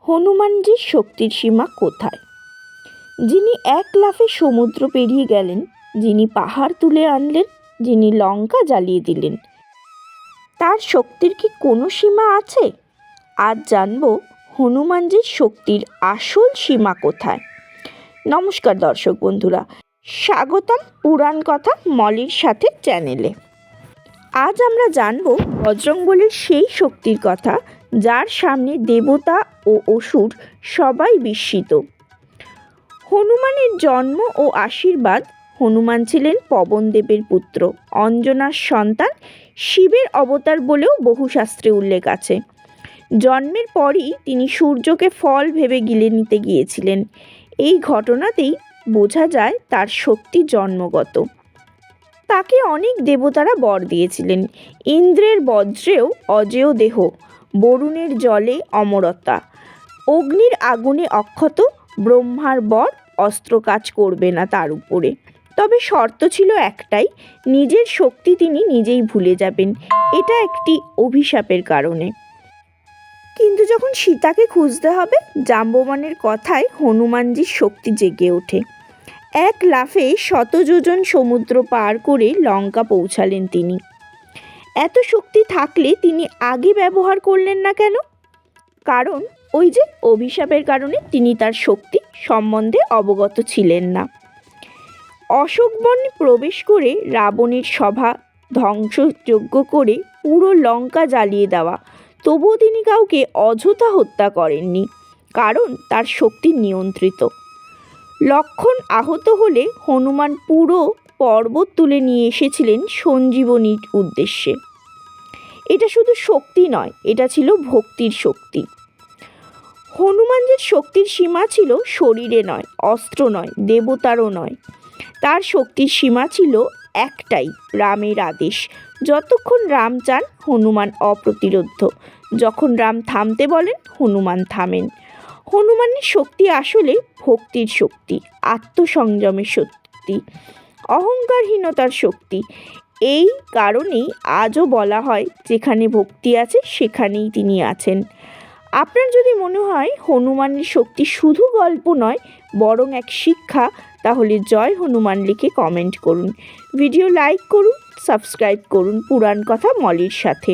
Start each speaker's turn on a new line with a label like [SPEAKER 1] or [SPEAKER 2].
[SPEAKER 1] হনুমানজির শক্তির সীমা কোথায়? যিনি এক লাফে সমুদ্র পেরিয়ে গেলেন, যিনি পাহাড় তুলে আনলেন, যিনি লঙ্কা জ্বালিয়ে দিলেন, তার শক্তির কি কোনো সীমা আছে? আজ জানব হনুমানজির শক্তির আসল সীমা কোথায়। নমস্কার দর্শক বন্ধুরা, স্বাগতম পুরাণ কথা মলির সাথে চ্যানেলে। আজ আমরা জানব বজরংবলীর সেই শক্তির কথা যার সামনে দেবতা ও অসুর সবাই বিস্মিত। হনুমানের জন্ম ও আশীর্বাদ। হনুমান ছিলেন পবনদেবের পুত্র, অঞ্জনার সন্তান, শিবের অবতার বলেও বহু শাস্ত্রে উল্লেখ আছে। জন্মের পরই তিনি সূর্যকে ফল ভেবে গিলে নিতে গিয়েছিলেন। এই ঘটনাতেই বোঝা যায় তার শক্তি জন্মগত। তাকে অনেক দেবতারা বর দিয়েছিলেন। ইন্দ্রের বজ্রেও অজেয় দেহ, বরুণের জলে অমরতা, অগ্নির আগুনে অক্ষত, ব্রহ্মার বর অস্ত্র কাজ করবে না তার উপরে। তবে শর্ত ছিল একটাই, নিজের শক্তি তিনি নিজেই ভুলে যাবেন। এটা একটি অভিশাপের কারণে। কিন্তু যখন সীতাকে খুঁজতে হবে, জাম্ববানের কথায় হনুমানজির শক্তি জেগে ওঠে। এক লাফে 100 যোজন সমুদ্র পার করে লঙ্কা পৌঁছালেন তিনি। এত শক্তি থাকলে তিনি আগে ব্যবহার করলেন না কেন? কারণ ওই যে অভিশাপের কারণে তিনি তার শক্তি সম্বন্ধে অবগত ছিলেন না। অশোকবনে প্রবেশ করে রাবণের সভা ধ্বংসযজ্ঞ করে পুরো লঙ্কা জ্বালিয়ে দেওয়া, তবুও তিনি কাউকে অযথা হত্যা করেননি, কারণ তার শক্তি নিয়ন্ত্রিত। লক্ষণ আহত হলে হনুমান পুরো পর্বত তুলে নিয়ে এসেছিলেন সঞ্জীবনীর উদ্দেশ্যে। এটা শুধু শক্তি নয়, এটা ছিল ভক্তির শক্তি। হনুমানজির শক্তির সীমা ছিল শরীরে নয়, অস্ত্র নয়, দেবতারও নয়। তার শক্তির সীমা ছিল একটাই, রামের আদেশ। যতক্ষণ রাম চান, হনুমান অপ্রতিরোধ্য। যখন রাম থামতে বলেন, হনুমান থামেন। হনুমানের শক্তি আসলে ভক্তির শক্তি, আত্মসংযমের শক্তি, অহংকারহীনতার শক্তি। এই কারণেই আজও বলা হয়, যেখানে ভক্তি আছে সেখানেই তিনি আছেন। আপনার যদি মনে হয় হনুমানের শক্তি শুধু গল্প নয়, বরং এক শিক্ষা, তাহলে জয় হনুমান লিখে কমেন্ট করুন। ভিডিও লাইক করুন, সাবস্ক্রাইব করুন পুরাণ কথা মলির সাথে।